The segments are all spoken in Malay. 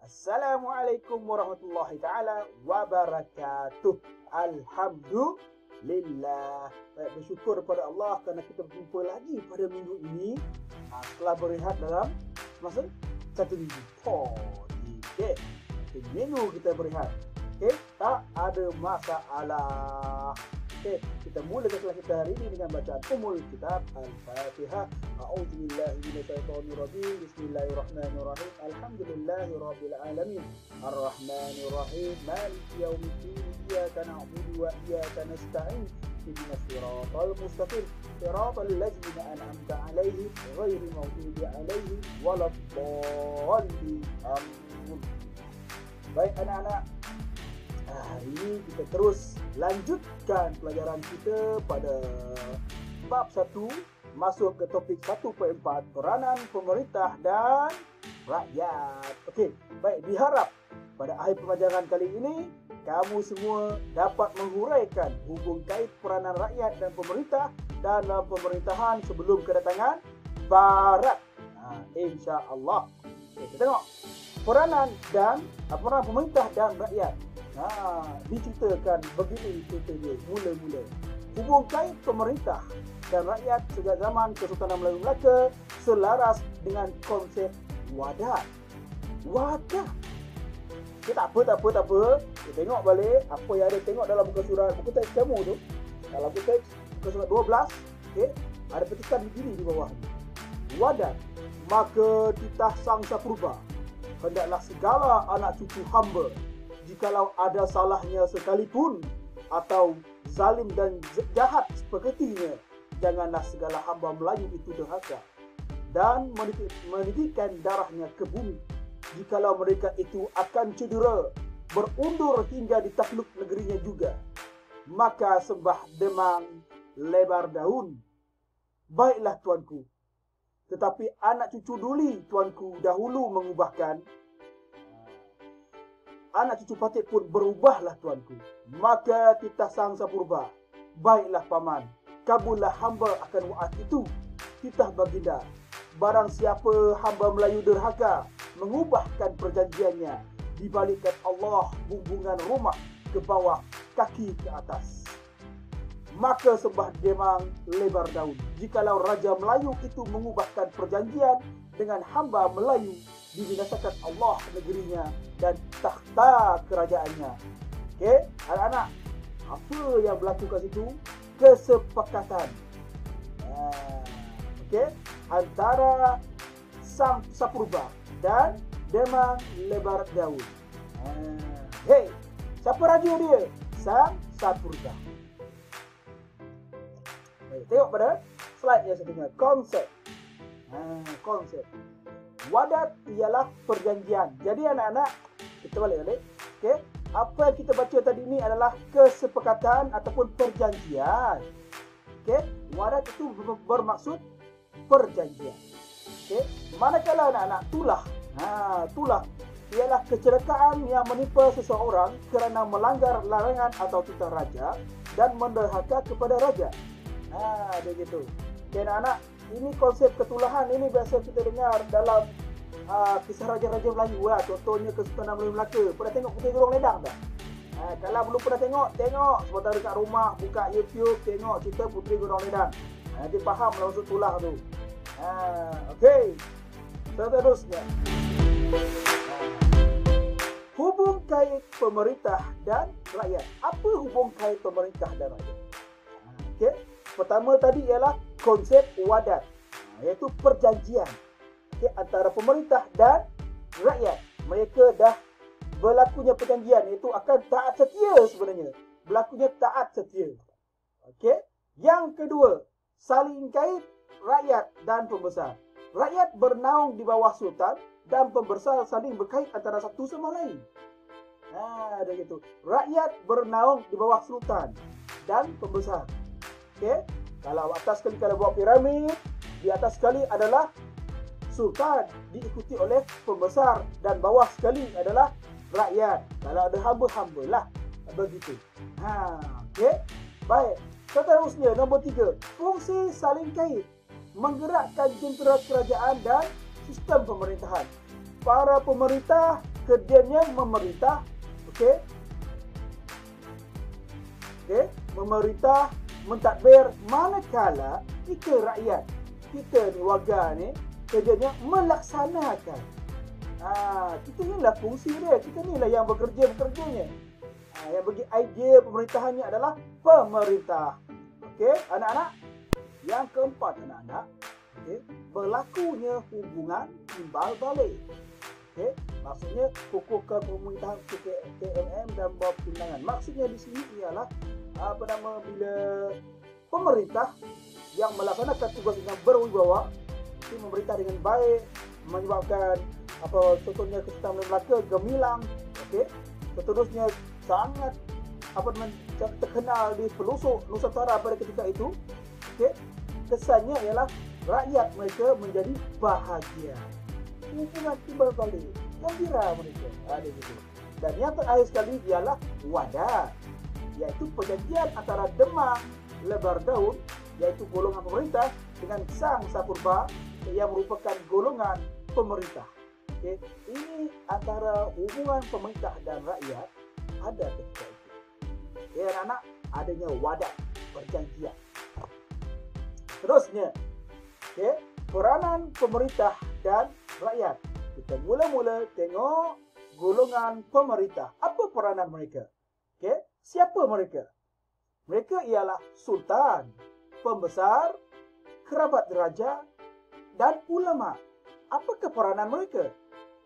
Assalamualaikum warahmatullahi taala wabarakatuh. Alhamdulillah. Baik, bersyukur kepada Allah kerana kita berjumpa lagi pada minggu ini setelah berehat dalam masa 1 minggu. Okey. Minggu kita berehat. Okey, tak ada masalah. Okey, kita mulakan kelas kita hari ini dengan bacaan Ummul Kitab Al-Fatihah. A'udzubillahi minasyaitonirrajim. Bismillahirrahmanirrahim. Alhamdulillahirabbil alamin. Arrahmanirrahim. Maliki yaumiddin. Iyyaka na'budu wa iyyaka nasta'in. Ihdinas siratal mustaqim. Siratal ladzina an'amta 'alaihim ghairil maghdubi 'alaihim waladdallin. Amin. Baik anak-anak, hari ini kita terus lanjutkan pelajaran kita pada bab 1, masuk ke topik 1.4, peranan pemerintah dan rakyat. Okey, baik, diharap pada akhir pembelajaran kali ini kamu semua dapat menghuraikan hubung kait peranan rakyat dan pemerintah dalam pemerintahan sebelum kedatangan Barat. InsyaAllah. Okay, kita tengok peranan pemerintah dan rakyat. Diceritakan begini cerita dia mula-mula. Hubung kait pemerintah dan rakyat sejak zaman Kesultanan Melayu Melaka selaras dengan konsep wadah. Wadah. Kita tak apa. Kita tengok balik apa yang ada tengok dalam buku surat, buku teks kamu tu. Dalam buku teks buku surat 12, okey, ada petikan begini di bawah. Wadah, maka titah sangsa purba, hendaklah segala anak cucu hamba, jikalau ada salahnya sekalipun atau zalim dan jahat sepertinya, janganlah segala hamba Melayu itu derhaka dan menitikan darahnya ke bumi. Jikalau mereka itu akan cedera, berundur hingga ditakluk negerinya juga, maka sembah demang lebar daun. Baiklah tuanku, tetapi anak cucu duli tuanku dahulu mengubahkan, anak cucu patik pun berubahlah tuanku, maka titah sangsa purba. Baiklah paman, kabullah hamba akan wa'ad itu. Titah baginda, barang siapa hamba Melayu derhaka mengubahkan perjanjiannya, dibalikkan Allah bumbungan rumah ke bawah, kaki ke atas, maka sembah demang lebar daun. Jikalau Raja Melayu itu mengubahkan perjanjian dengan hamba Melayu, dibinasakan Allah negerinya dan takhta kerajaannya. Okey, anak-anak, apa yang berlaku kat situ? Kesepakatan. Okey, antara sang sapurba dan demang lebar daun. Hey, siapa raja dia? Sang sapurba. Baik, tengok pada slide yang satunya. Konsep. Konsep. Wadat ialah perjanjian. Jadi anak-anak, kita balik. Okey, apa yang kita baca tadi ini adalah kesepakatan ataupun perjanjian. Okey, wadat itu bermaksud perjanjian. Okey, manakala anak-anak tulah. Tulah ialah kecelakaan yang menimpa seseorang kerana melanggar larangan atau titah raja dan menderhaka kepada raja. Dia gitu. Okey anak-anak, ini konsep ketulahan ini biasa kita dengar dalam kisah raja-raja Melayu. Contohnya Kesultanan Melayu Melaka. Pernah tengok Puteri Golong Ledang tak? Kalau belum pernah tengok sebentar dekat rumah, buka YouTube, tengok cerita Puteri Golong Ledang. Nanti faham lah maksud tulah tu. Okey, seterusnya. Hubung kait pemerintah dan rakyat. Apa hubung kait pemerintah dan rakyat? Okey, pertama tadi ialah konsep wadat, iaitu perjanjian, okay, antara pemerintah dan rakyat. Mereka dah berlakunya perjanjian, iaitu akan taat setia sebenarnya. Berlakunya taat setia. Okey. Yang kedua, saling kait rakyat dan pembesar. Rakyat bernaung di bawah sultan dan pembesar saling berkait antara satu sama lain. Ada gitu. Rakyat bernaung di bawah sultan dan pembesar. Okey. Kalau atas sekali kalau buat piramid, di atas sekali adalah sultan, diikuti oleh pembesar, dan bawah sekali adalah rakyat. Kalau ada hamba-hamba lah. Begitu. Okey. Baik. Seterusnya, nombor 3. Fungsi saling kait. Menggerakkan jentera kerajaan dan sistem pemerintahan. Para pemerintah kerjanya memerintah, okey? Okey, memerintah, mentadbir, manakala kita rakyat, kita ni warga ni kerjanya melaksanakan. Kita ni lah fungsi dia, kita ni lah yang bekerjanya. Yang bagi idea pemerintahannya adalah pemerintah. Okey, anak-anak. Yang keempat, anak-anak, okey, berlakunya hubungan timbal balik. Okey, maksudnya kukuhkan pemerintahan KMM dan bawah perundangan. Maksudnya di sini ialah bila pemerintah yang melaksanakan tugas dengan berwibawa, memerintah dengan baik, menyebabkan contohnya Kesultanan Melaka gemilang, okey, seterusnya sangat terkenal di pelosok Nusantara pada ketika itu, okey, kesannya ialah rakyat mereka menjadi bahagia, hubungan timbal balik, gembira mereka, ada gitu. Dan yang terakhir sekali ialah wadah, iaitu perjanjian antara Demang Lebar Daun, iaitu golongan pemerintah, dengan Sang Sapurba yang merupakan golongan pemerintah. Okay. Ini antara hubungan pemerintah dan rakyat ada ketika itu. Okay, anak-anak, adanya wadah, perjanjian. Terusnya, okay, peranan pemerintah dan rakyat. Kita mula-mula tengok golongan pemerintah. Apa peranan mereka? Okay. Siapa mereka? Mereka ialah sultan, pembesar, kerabat deraja dan ulama. Apakah peranan mereka?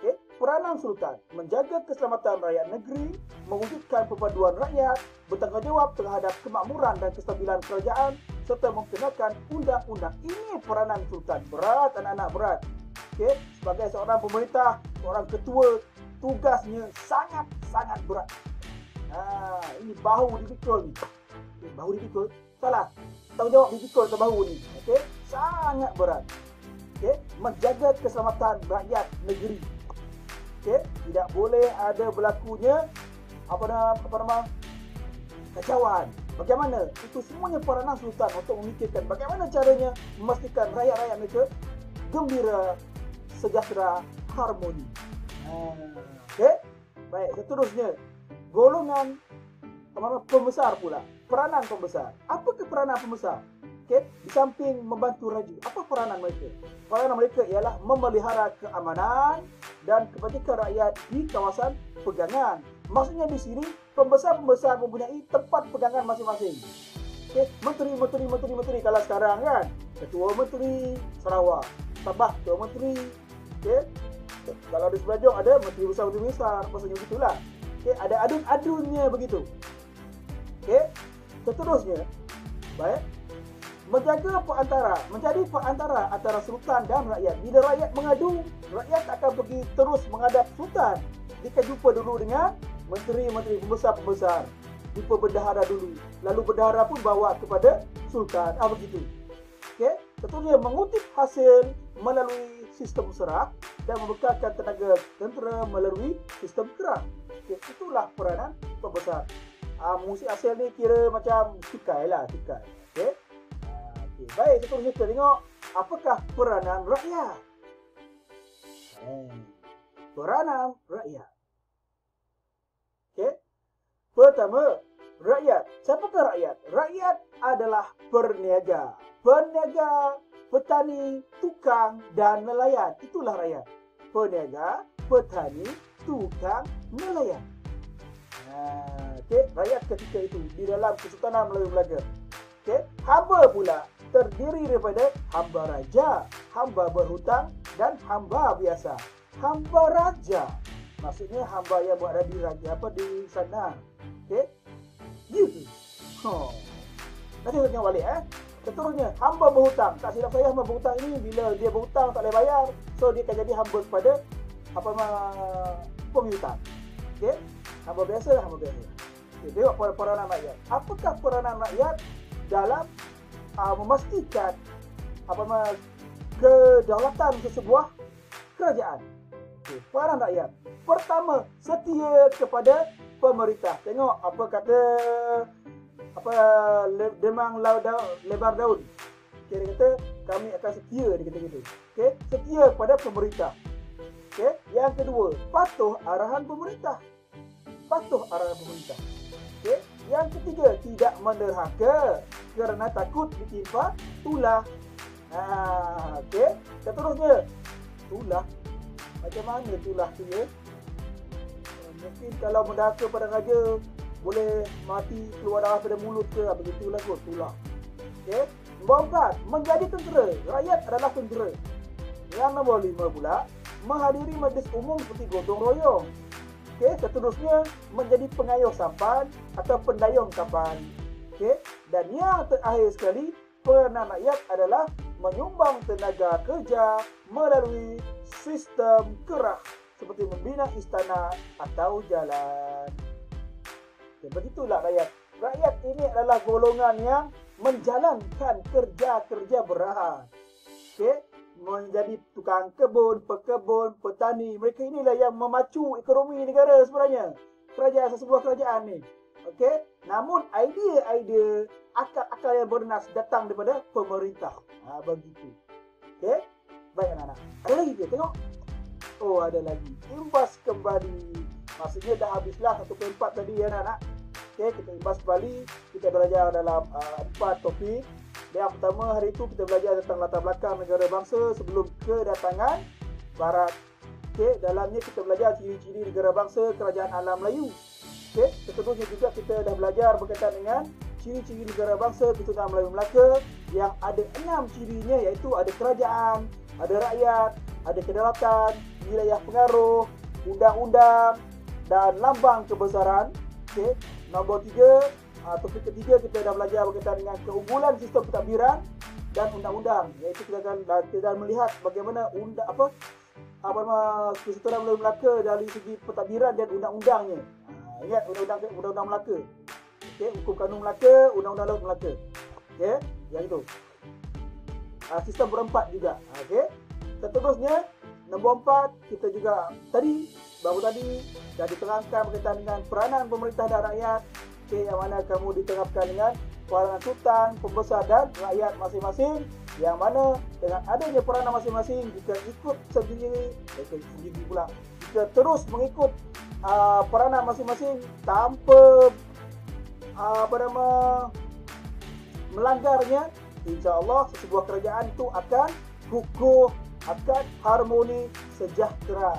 Okay. Peranan sultan menjaga keselamatan rakyat negeri, mewujudkan perpaduan rakyat, bertanggungjawab terhadap kemakmuran dan kestabilan kerajaan serta memperkenalkan undang-undang. Ini peranan sultan. Berat, anak-anak, berat. Okay. Sebagai seorang pemerintah, seorang ketua, tugasnya sangat-sangat berat. Ini bahu dipikul ni. Bahu dipikul? Salah. Tanggungjawab dipikul ke bahu ni. Okey, sangat berat. Okey, menjaga keselamatan rakyat negeri. Okey, tidak boleh ada berlakunya kacauan. Bagaimana? Itu semuanya peranan sultan untuk memikirkan bagaimana caranya memastikan rakyat-rakyat mereka gembira, sejahtera, harmoni. Okey. Baik, seterusnya golongan pembesar pula. Peranan pembesar. Apakah peranan pembesar? Okay. Di samping membantu raja, apa peranan mereka? Peranan mereka ialah memelihara keamanan dan kebajikan rakyat di kawasan pegangan. Maksudnya di sini pembesar-pembesar mempunyai tempat pegangan masing-masing. Okay. Menteri kalau sekarang kan, Ketua Menteri Sarawak, tambah Ketua Menteri. Okay. Kalau di sebelah Johor ada Menteri Besar, maksudnya begitulah. Okay, ada adun-adunnya begitu. Okey, seterusnya, baik, menjadi perantara antara sultan dan rakyat. Bila rakyat mengadu, rakyat akan pergi terus menghadap sultan. Jika jumpa dulu dengan menteri-menteri pembesar-pembesar, jumpa bendahara dulu, lalu bendahara pun bawa kepada sultan. Begitu. Okey, seterusnya mengutip hasil melalui sistem serah dan membekalkan tenaga tentera melalui sistem kerah. Okay, itulah peranan pembesar. Musik hasil ni kira macam tukai. Okay. Okay. Baik, seterusnya kita tengok apakah peranan rakyat. Peranan rakyat. Okay. Pertama, rakyat. Siapakah rakyat? Rakyat adalah berniaga. Berniaga, petani, tukang dan nelayan. Itulah rakyat. Berniaga, petani, tukang, nelayan. Okay. Rakyat ketika itu di dalam Kesultanan Melayu Melaka. Okay. Hamba pula terdiri daripada hamba raja, hamba berhutang dan hamba biasa. Hamba raja maksudnya hamba yang berada di raja di sana. Okay. Gitu. Nanti saya tengok balik Seterusnya hamba berhutang. Tak silap saya, hamba berhutang ini bila dia berhutang tak boleh bayar, so dia akan jadi hamba kepada pemihutang. Okey, hamba biasa. Okay, tengok peranan rakyat. Apakah peranan rakyat dalam memastikan kedaulatan sesebuah kerajaan? Okay, peranan rakyat. Pertama, setia kepada pemerintah. Tengok apa kata Demang Lebar Daun. Okay, dia kata kami akan setia, dia kata gitu. Okay, setia kepada pemerintah. Okey, yang kedua, patuh arahan pemerintah. Patuh arahan pemerintah. Okey, yang ketiga, tidak menderhaka kerana takut ditimpa tulah. Okey, seterusnya, tulah. Macam mana tulah tu ya? Mungkin kalau menderhaka pada raja boleh mati keluar darah pada mulut ke, begitulah kot tulah. Okey, nombor 4, menjadi tentera. Rakyat adalah tentera. Yang nombor 5 pula, menghadiri majlis umum seperti gotong royong. Okey, seterusnya menjadi pengayuh sampan atau pendayung sampan. Okey, dan yang terakhir sekali, peranan rakyat adalah menyumbang tenaga kerja melalui sistem kerah seperti membina istana atau jalan. Okay, begitulah rakyat. Rakyat ini adalah golongan yang menjalankan kerja-kerja berat. Okey, menjadi tukang kebun, pekebun, petani. Mereka inilah yang memacu ekonomi negara sebenarnya. Kerajaan, sebuah kerajaan ni. Okey, namun idea-idea, akal-akal yang bernas datang daripada pemerintah. Begitu. Okey, baik anak-anak. Ada lagi ke? Tengok. Oh, ada lagi. Imbas kembali. Maksudnya dah habislah 1/4 tadi ya anak-anak. Okey, kita imbas kembali. Kita belajar dalam 4 topik. Yang pertama hari itu kita belajar tentang latar belakang negara bangsa sebelum kedatangan Barat. Okey, dalamnya kita belajar ciri-ciri negara bangsa kerajaan alam Melayu. Okey, seterusnya juga kita dah belajar berkaitan dengan ciri-ciri negara bangsa Kesultanan Melayu Melaka yang ada 6 cirinya, iaitu ada kerajaan, ada rakyat, ada kedaulatan, wilayah pengaruh, undang-undang dan lambang kebesaran. Okey, nombor 3, topik ketiga kita dah belajar berkaitan dengan keunggulan sistem pentadbiran dan undang-undang, iaitu kita akan melihat bagaimana Kesultanan Melayu Melaka dari segi pentadbiran dan undang-undangnya. Ingat undang-undang Melaka. Okey, hukum kanun Melaka, undang-undang laut Melaka. Okey, yang itu. Sistem berempat juga. Okey. Seterusnya nombor 4 kita juga baru tadi dah diterangkan berkaitan dengan peranan pemerintah dan rakyat. Okey, yang mana kamu diterapkan dengan peranan sultan, pembesar dan rakyat masing-masing, yang mana dengan adanya peranan masing-masing, jika ikut sendiri pula, jika terus mengikut peranan masing-masing tanpa melanggarnya, insya-Allah sebuah kerajaan itu akan kukuh, akan harmoni, sejahtera,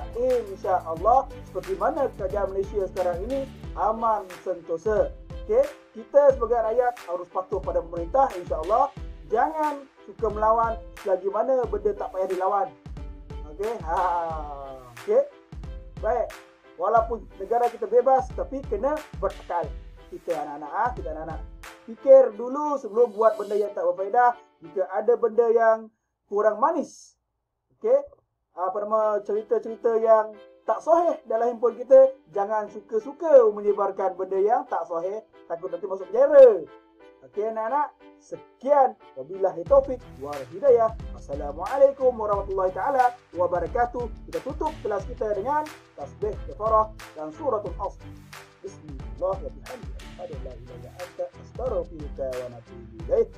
insya-Allah, seperti mana kerajaan Malaysia sekarang ini aman sentosa. Okey, kita sebagai rakyat harus patuh pada pemerintah, insya-Allah. Jangan suka melawan selagi mana benda tak payah dilawan. Okey. Okey. Baik. Walaupun negara kita bebas, tapi kena berakal. Kita anak-anak, fikir dulu sebelum buat benda yang tak berfaedah. Jika ada benda yang kurang manis, okey, cerita-cerita yang tak sahih dalam handphone kita, jangan suka-suka menyebarkan benda yang tak sahih, takut nanti masuk penjara. Okey anak-anak, sekian, wabillahi taufik wal hidayah. Assalamualaikum warahmatullahi taala wabarakatuh. Kita tutup kelas kita dengan tasbih kafarah dan suratul asr. Bismillah wa bihamdihi, asyhadu an la ilaha illa anta, astaghfiruka wa atubu ilaik.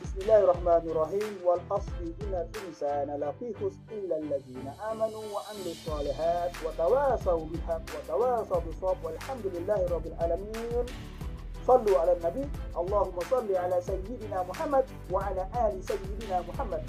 Bismillahirrahmanirrahim. Wal asri innal insana lafi khusr illa allazina amanu wa 'amilus shalihat wa tawasaw bil haqq wa tawasaw bis sabr walhamdulillahi rabbil alamin. Sallu ala nabi. Allahumma salli ala sayyidina Muhammad wa ala ali sayyidina Muhammad.